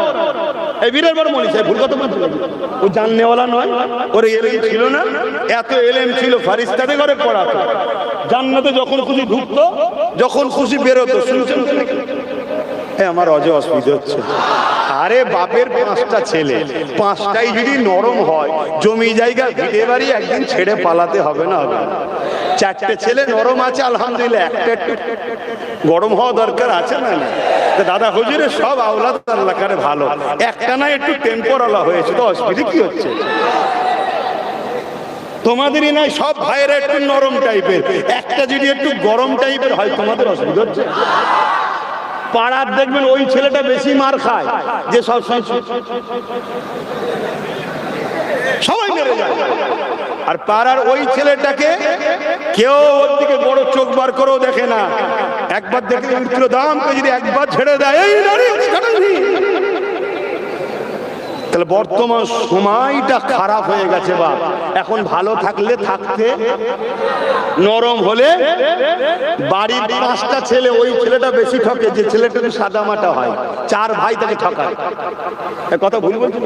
Speaker 1: এই বিরাট বড় মৌলভী সাহেব, ভুল কথা বলছে। ও জাননেওয়ালা নয়, ওর এলেম ছিল না, এত এলেম ছিল ফারিস্তাদের ঘরে পড়াতো, জান্নাতে যখন খুশি ঢুকতো, যখন খুশি বেরোতো। শুনছেন? আমার অজয় অসুবিধা হচ্ছে। আরে বাপের 5টা ছেলে, 5টাই যদি নরম হয়, জমি জায়গা ভিটে বাড়ি একদিন ছেড়ে পালাতে হবে না? হবে। 4টে ছেলে নরম আছে আলহামদুলিল্লাহ, একটা একটু গরম হওয়া দরকার আছে না? দাদা হুজুরের সব আওলাদ আল্লাহ করে ভালো, একটা না একটু টেম্পোরালা হয়েছে, তো অসুবিধা কি হচ্ছে? তোমাদেরই নাই সব ভাইয়েরা একটু নরম টাইপের, একটা যদি একটু গরম টাইপের হয় তোমাদের অসুবিধা হচ্ছে। পাড়ার দেখবেন ওই ছেলেটা বেশি মার খায়, যে সব সবাই মেরে যায়, আর পাড়ার ওই ছেলেটাকে কেউ ওর দিকে বড় চোখ বার করেও দেখে না। একবার দেখে উঠছিল দামকে যদি একবার ছেড়ে দেয়, এই নারী তাহলে বর্তমান সময়টা খারাপ হয়ে গেছে। বা এখন ভালো থাকলে থাকতে, নরম হলে বাড়ির 5টা ছেলে, ওই ছেলেটা বেশি ঠকে যে ছেলেটা সাদা মাটা হয়, 4 ভাই তাকে ঠকায়। কথা ভুল বলছি?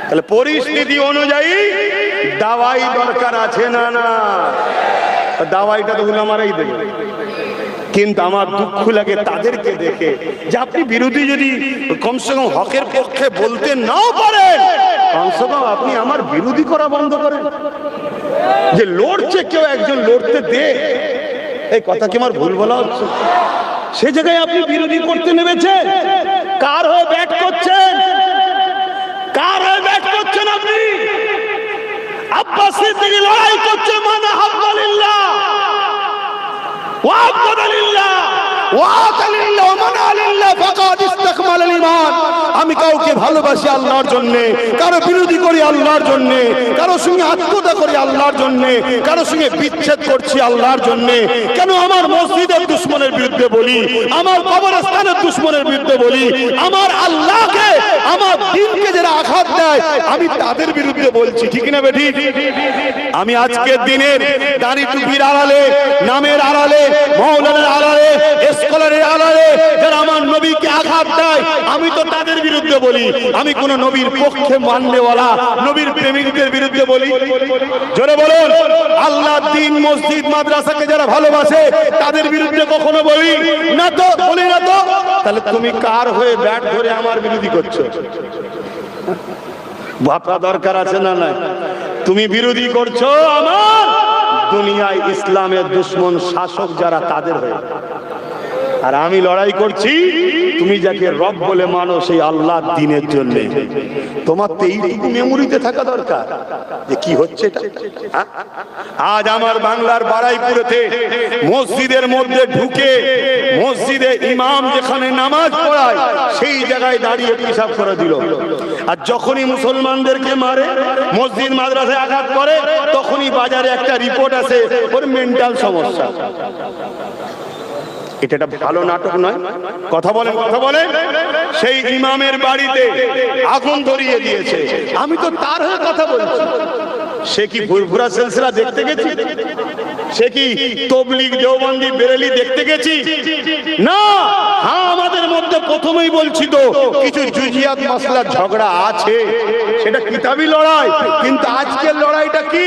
Speaker 1: তাহলে পরিস্থিতি অনুযায়ী দাওয়াই দরকার আছে না? না, দাওয়াইটা তো উলামারাই দেবে। কিন্তু আমার দুঃখ লাগে তাদেরকে দেখে যে আপনি বিরোধী যদি কমসে কম হকের পক্ষে বলতে নাও পারেন, কমসে কম আপনি আমার বিরোধী করা বন্ধ করেন। যে লড়ছে কেউ একজন লড়তে দে, এই কথা কি আমার ভুল বলা হচ্ছে? সে জায়গায় আপনি বিরোধী করতে নেমেছেন, কার হয়ে ব্যাট করছেন? কার হয়ে ব্যাট করছেন আপনি? আব্বাস সিদ্দিকী লড়াই করছে মান হাব্বালিল্লাহ ওয়া আবদালিল্লাহ ওয়া আতালিল্লাহ ওয়া মানালিল্লাহ ফাকাদ ইসতাকমালাল ঈমান। আমি কাউকে ভালোবাসি আল্লাহর জন্য, কারো বিরোধী করি আল্লাহর জন্য, কারো সঙ্গে আত্মীয়তা করি আল্লাহর জন্য, কারো সঙ্গে বিচ্ছেদ করছি আল্লাহর জন্য। কেন আমার মসজিদের দুশমনের বিরুদ্ধে বলি, আমার কবরস্থানের দুশমনের বিরুদ্ধে বলি, আমার আল্লাহকে, আমার দ্বীনকে যারা আঘাত দেয় আমি তাদের বিরুদ্ধে বলছি, ঠিক না বেঠি? আমি আজকের দিনের দাড়ি টুপির আড়ালে, নামের আড়ালে, মাওলানার আড়ালে, স্কলারের আড়ালে যারা আমার নবীকে আঘাত দেয় আমি তো তাদের বিরুদ্ধে বলি। আমি কোন নবীর পক্ষে মাননেওয়ালা, নবীর প্রেমিকদের বিরুদ্ধে বলি? জোরে বলুন। আল্লাহ, দ্বীন, মসজিদ, মাদ্রাসাকে যারা ভালোবাসে তাদের বিরুদ্ধে কখনো বলি না তো? বলি না তো? তাহলে তুমি কার হয়ে ব্যাট ধরে আমার বিরোধী করছো? ভাবনা দরকার আছে না? নাই। তুমি বিরোধী করছো আমার দুনিয়ায় ইসলামের দুশ্মন শাসক যারা তাদের হয়ে, আর আমি লড়াই করছি তুমি যাকে রব বলে মানো সেই আল্লাহর দ্বীনের জন্য। তোমার তো এইটুকু মেমোরিতে থাকা দরকার যে কি হচ্ছে এটা। আজ আমার বাংলার বারাইপুরেতে মসজিদের মধ্যে ঢুকে, মসজিদে ইমাম যেখানে নামাজ পড়ায় সেই জায়গায় দাঁড়িয়ে পেশাব করে দিল। আর যখনই মুসলমানদেরকে মারে, মসজিদ মাদ্রাসায় আঘাত করে, তখনই বাজারে একটা রিপোর্ট আসে ওর মেন্টাল সমস্যা। এটা একটা ভালো নাটক নয়? কথা বলেন, কথা বলেন। সেই ইমামের বাড়িতে আগুন ধরিয়ে দিয়েছে, আমি তো তার হয়ে কথা বলছি। সে কি ফুরফুরা সিলসিলা দেখতে গেছি? সে কি তবলিগ, দেওবন্দি, বেরেলি দেখতে গেছি? না। হ্যাঁ, আমাদের মধ্যে প্রথমেই বলছি তো কিছু জুজিয়াত মাসলার ঝগড়া আছে, সেটা কিতাবি লড়াই। কিন্তু আজকের লড়াইটা কি?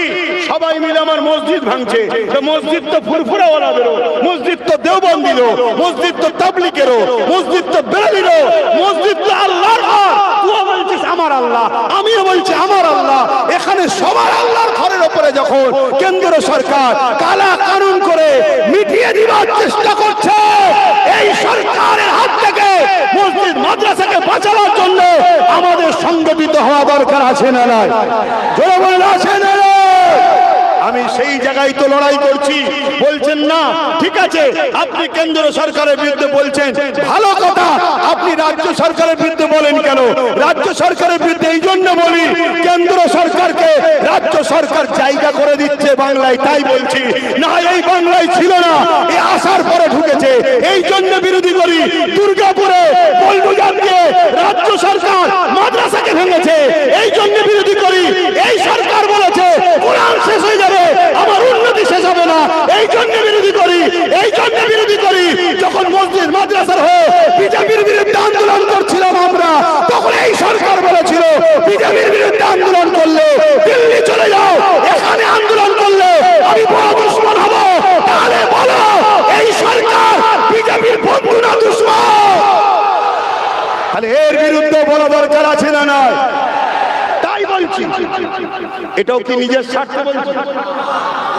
Speaker 1: সবাই মিলে আমার মসজিদ ভাঙছে। তো মসজিদ তো ফুরফুরাওয়ালাদেরও, মসজিদ তো দেওবন্দিরও, মসজিদ তো তাবলিগেরও, মসজিদ তো বেরেলিরও, মসজিদ তো আল্লাহর। তুই বলছিস আমার আল্লাহ, আমিও বলছি আমার আল্লাহ। এখানে সবার আল্লাহর ঘরের উপরে যখন কেন্দ্র সরকার কালা কানুন করে মিটিয়ে দিবার চেষ্টা করছে, এই সরকারের হাত থেকে মসজিদ মাদ্রাসাকে বাঁচানোর জন্য আমাদের সংগঠিত হওয়া দরকার আছে না? নাই? জোরে বলেন, আছে না? আমি সেই জায়গায় তো লড়াই করছি। বলছেন না, ঠিক আছে, আপনি কেন্দ্র সরকারের বিরুদ্ধে বলছেন, ভালো কথা। আপনি রাজ্য সরকারের বিরুদ্ধে বলেন কেন? রাজ্য সরকারের বিরুদ্ধে এই জন্য বলি, কেন্দ্র সরকারকে রাজ্য সরকার জায়গা করে দিচ্ছে বাংলায়, তাই বলছি। না, এই বাংলায় ছিল না, এই আসার পরে ঢুকেছে, এই জন্য বিরোধী করি। দুর্গাপুরে বলবুজানকে রাজ্য সরকার মাদ্রাসাকে ভেঙেছে, এই জন্য বিরোধী করি। এই সরকার বলেছে কোরআন শেষ হয়ে যাবে, আমার উন্নতি শেষ হবে না, এই জন্য বিরোধী করি। এই জন্য বিরোধী করি যখন মসজিদ মাদ্রাসার হয়ে বিজেপির বিরুদ্ধে আন্দোলন করছিলাম আমরা, তখন এই সরকার বলেছিল বিজেপির বিরুদ্ধে আন্দোলন করলে দিল্লি চলে যাও, এখানে আন্দোলন করলে আমি বড় দুশ্মন হব। তাহলে বলো, এই সরকার বিজেপির বন্ধু না দুশ্মন? তাহলে এর বিরুদ্ধে বলা দরকার আছে না? নাই? তাই বলছি। এটাও কি নিজের স্বার্থে বলছি?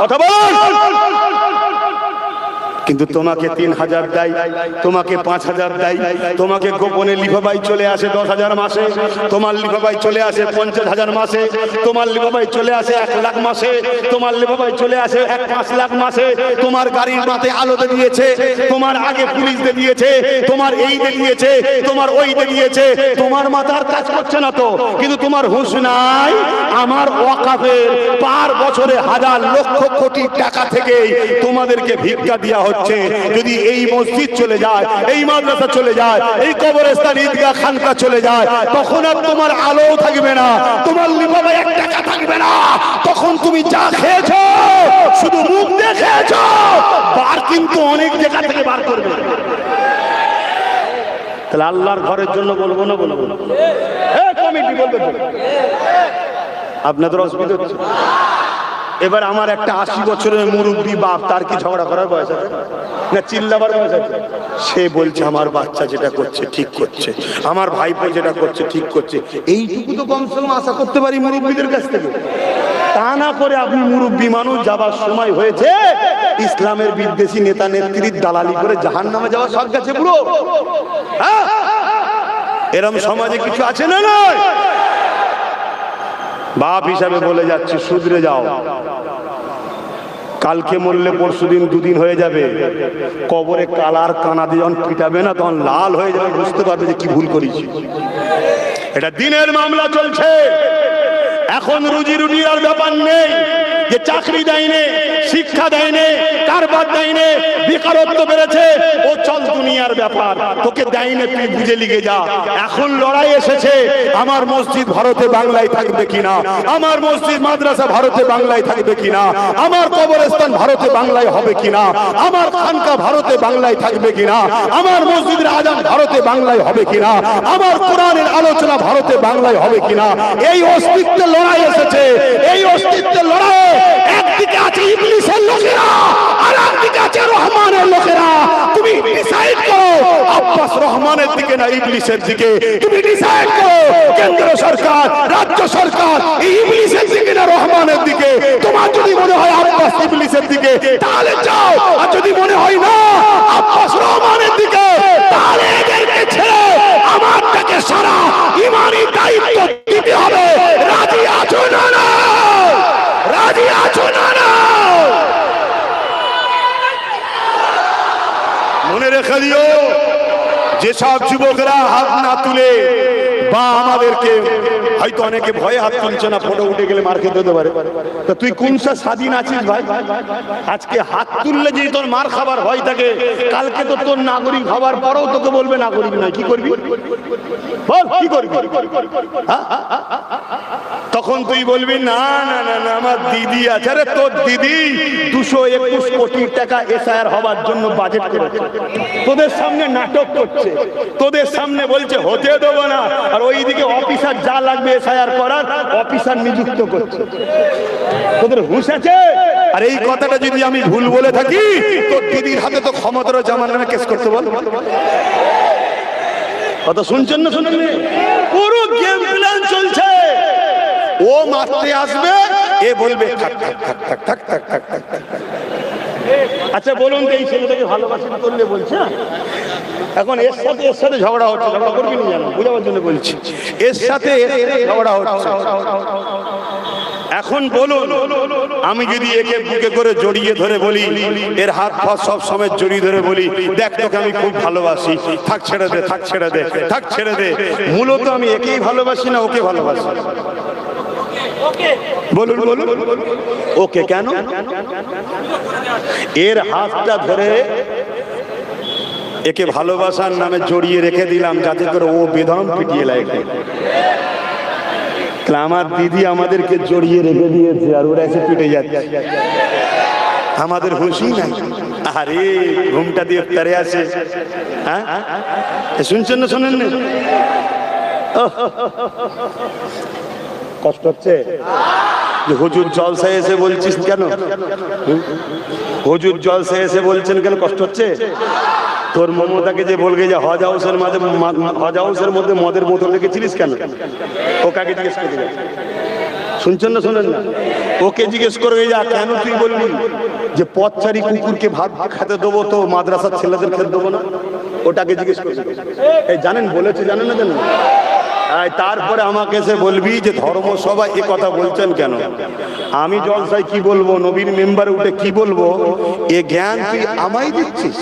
Speaker 1: কথা বল। কিন্তু তোমাকে 3000 দেয়, তোমাকে 5000 দেয়, তোমাকে গোপনে লিফাফাই চলে আসে 10,000 মাসে, তোমার লিফাফাই চলে আসে 50,000 মাসে, তোমার লিফাফাই চলে আসে 1 লাখ মাসে, তোমার লিফাফাই চলে আসে 5 লাখ মাসে। তোমার গাড়ির মাথায় আলোতে দিয়েছে, তোমার আগে পুলিশ দিয়েছে, তোমার এই দিয়েছে, তোমার ওই দিয়েছে, তোমার মাথার কাজ করছে না তো, কিন্তু তোমার হুঁশ নাই। আমার ওয়াকাফের পার বছরে হাজার লক্ষ কোটি টাকা থেকে তোমাদেরকে ভিক্ষা দেওয়া হচ্ছে। যদি এই মসজিদ চলে যায়, এই মাদ্রাসা চলে যায়, এই কবরস্থান ঈদগাহ খানকা চলে যায়, তখন আর তোমার আলো থাকবে না, তোমার লিফাফায় 1 টাকা থাকবে না। তখন তুমি যা খেয়েছো শুধু মুখ দিয়ে খেয়েছো, বার কিন্তু অনেক জায়গা থেকে বার করবে। তাহলে আল্লাহর ঘরের জন্য বলবো না বলবো না? কমিটি বলবে আপনাদের অসুবিধা হচ্ছে। এবার আমার একটা 80 বছরের মুরব্বী বাপ, তার কি ঝগড়া করার বয়স আছে না চিল্লাবার বয়স আছে? সে বলছে আমার বাচ্চা যেটা করছে ঠিক করছে, আমার ভাইপো যেটা করছে ঠিক করছে। এইটুকু তো কমসে কম আশা করতে পারি মুরব্বীদের কাছ থেকে। তা না করে আপনি মুরব্বী মানুষ, যাবার সময় হয়েছে, ইসলামের বিদ্বেষী নেতা নেত্রীর দালালি করে জাহান্নামে যাওয়ার শখ গেছে পুরো। এরম সমাজে কিছু আছে না নয়? বাপ হিসাবে বলে যাচ্ছে, শুধরে যাও। কালকে মরলে পরশুদিন 2 দিন হয়ে যাবে, কবরে কালার কানা দিয়ে যখন পিটাবে না, তখন লাল হয়ে যাবে, বুঝতে পারবে যে কি ভুল করেছি। এটা দিনের মামলা চলছে। এখন রুজি রুটির আর ব্যাপার নেই, যে চাকরি দেয়নি, শিক্ষা দেয়নি, কারবার দেয়নি, বেকারত্ব বেড়েছে, ও চল দুনিয়ার ব্যাপার, তোকে দেয়নি, তুই বুঝে লিগে যা। এখন লড়াই এসেছে, আমার মসজিদ ভারতে বাংলায় থাকবে কিনা, আমার মসজিদ মাদ্রাসা ভারতে বাংলায় থাকবে কিনা, আমার কবরস্থান ভারতে বাংলায় হবে কিনা, আমার খানকা ভারতে বাংলায় থাকবে কিনা, আমার মসজিদের আযান ভারতে বাংলায় হবে কিনা, আমার কোরআনের আলোচনা ভারতে বাংলায় হবে কিনা। এই অস্তিত্বের লড়াই এসেছে। এই অস্তিত্বের লড়াই একদিকে আছে ইবলিসের লোকেরা, আর একদিকে আছে রহমানের লোকেরা। তুমি ডিসাইড করো আব্বাস রহমানের দিকে না ইবলিসের দিকে। তুমি ডিসাইড করো কেন্দ্র সরকার, রাজ্য সরকার ইবলিসের দিকে না রহমানের দিকে। তোমার যদি মনে হয় আব্বাস ইবলিসের দিকে, তাহলে যাও। আর যদি মনে হয় না আব্বাস রহমানের দিকে, তাহলে এদেরকে ছেড়ে আমারটাকে সারা ইমানি দায়িত্ব দিতে হবে। রাজি আছো না? রাজি আছো না? মনে রেখে দিও, যেসব যুবকরা হাত না তুলে বা আমাদেরকে, হয়তো অনেকে ভয়ে হাত তুলছে না, ফটো উঠে গেলে মার খেতে হতে পারে, তা তুই কোনটা স্বাধীন আছিস ভাই? আজকে হাত তুললে যে তোর মার খাবার ভয় থাকে, কালকে তো তোর নাগরিক হবার পরেও তোকে বলবে নাগরিক নয়। কি করবি বল, কি করবি? তখন তুই বলবি না না না না, আমার দিদি আছে। আরে তোর দিদি 221 কোটি টাকা এসআইআর হবার জন্য বাজেট করেছে, তোদের সামনে নাটক করছে, তোদের সামনে বলছে হতে দেবো না, আর ওইদিকে অফিসার যা লাগবে এসআইআর করার অফিসার নিযুক্ত করছে। তোদের হুঁশ আছে? আর এই কথাটা যদি আমি ভুল বলে থাকি, তোর দিদির হাতে তো ক্ষমতার জামানা কেস করতে বল। কথা শুনছেন না? শুনেন? পুরো গেম প্ল্যান চলছে। ও মারতে আসবে, এ বলবে থাক থাক থাক থাক থাক থাক থাক থাক থাক। আচ্ছা বলুন, এই ছেলেটাকে ভালোবাসি করলে বলছে, এখন এর সাথে ঝগড়া হচ্ছে। ঝগড়া করবি না জানো, বুঝাবার জন্য বলছি। এর সাথে ঝগড়া হচ্ছে। এখন বলুন, আমি যদি একে বুকে করে জড়িয়ে ধরে বলি, এর হাত পা সব সময় জড়িয়ে ধরে বলি, দেখ তোকে আমি খুব ভালোবাসি, থাক ছেড়ে দে, থাক ছেড়ে দে, থাক ছেড়ে দে, মূলত আমি একেই ভালোবাসি না ওকে ভালোবাসি? বলুন বলুন, ওকে কেন? এর হাতটা ধরে একে ভালোবাসার নামে জড়িয়ে রেখে দিলাম, যাতে করে ও বেদম পিটিয়ে লাগে। আমার দিদি আমাদেরকে জড়িয়ে রেখে দিয়েছে, আর ওরা এসে পিটে যাচ্ছে। আমাদের হুঁশই নাই। আরে ঘুমটা দিয়ে তারে আছে। হ্যাঁ শুনছেন না? শোনেন না? কষ্ট হচ্ছে যে হুজুর জলসায় এসে বলছিস কেন? হুজুর জলসায় এসে বলছেন কেন? কষ্ট হচ্ছে? তোর মমতাকে যে বলবে যে হজ হাউসের মধ্যে মদের বোতল রেখেছিলিস কেন? ও কাকে জিজ্ঞেস করতে
Speaker 2: শুনছেন না শোনেন না? ওকে জিজ্ঞেস করবে যা, কেন তুই বলবি যে পথচারী কুকুরকে ভাত খেতে দেবো তো মাদ্রাসার ছেলেদের খেতে দেবো না? ওটাকে জিজ্ঞেস করবে। এই জানেন বলেছে, জানেন না জানেন? তারপরে আমাকে এসে বলবি যে ধর্মসভা এ কথা বলছেন কেন? আমি জলসায় কি বলবো, নবীর মেম্বারে উঠে কি বলবো, এ জ্ঞান তুই আমায় দিচ্ছিস?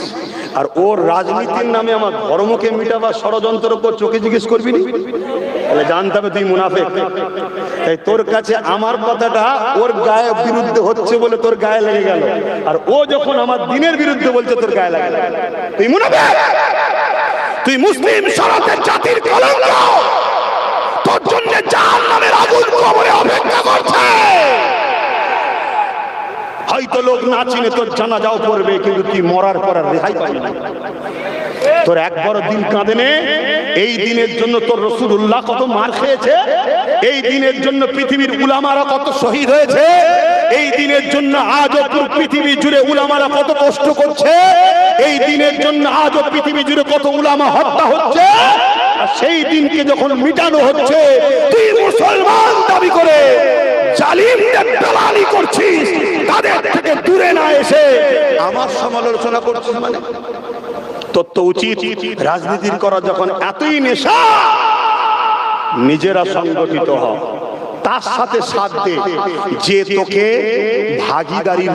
Speaker 2: আর ওর রাজনীতির নামে আমার ধর্মকে মিটাবার ষড়যন্ত্র উপর চোখে জিজ্ঞেস করবি না? তাহলে জানতে হবে তুই মুনাফিক। তাই তোর কাছে আমার কথাটা ওর গায়ে বিরুদ্ধে হচ্ছে বলে তোর গায়ে লেগে গেল, আর ও যখন আমার দিনের বিরুদ্ধে বলছে তোর গায়ে লাগে, তুই মুনাফিক, তুই মুসলিম শরতের জাতির কলঙ্ক, তোর জন্য জাহান্নামের আগুন কবরে অপেক্ষা করছে। হয়তো লোক না চিনে তোর জানাজাও পড়বে, কিন্তু তুই মরার পর আর রেহাই পাবি না। তোর একবারও দিন কাঁদে নে? এই দিনের জন্য তোর রাসূলুল্লাহ কত মার খেয়েছে, এই দিনের জন্য পৃথিবীর উলামারা কত শহীদ হয়েছে, এই দিনের জন্য আজও পৃথিবী জুড়ে উলামারা কত কষ্ট করছে, এই দিনের জন্য আজও পৃথিবী জুড়ে কত উলামা হত্যা হচ্ছে। আর সেই দিনকে যখন মিটানো হচ্ছে, তুই মুসলমান দাবি করে জালিমদের দালালি করছিস, তাদের থেকে দূরে না এসে আমার সমালোচনা করছিস। মানে তোর তো উচিত রাজনীতির করা যখন এতই নেশা, নিজেরা সংগঠিত হ, তার সাথে সাথ দে যে তোকে ভাগীদারি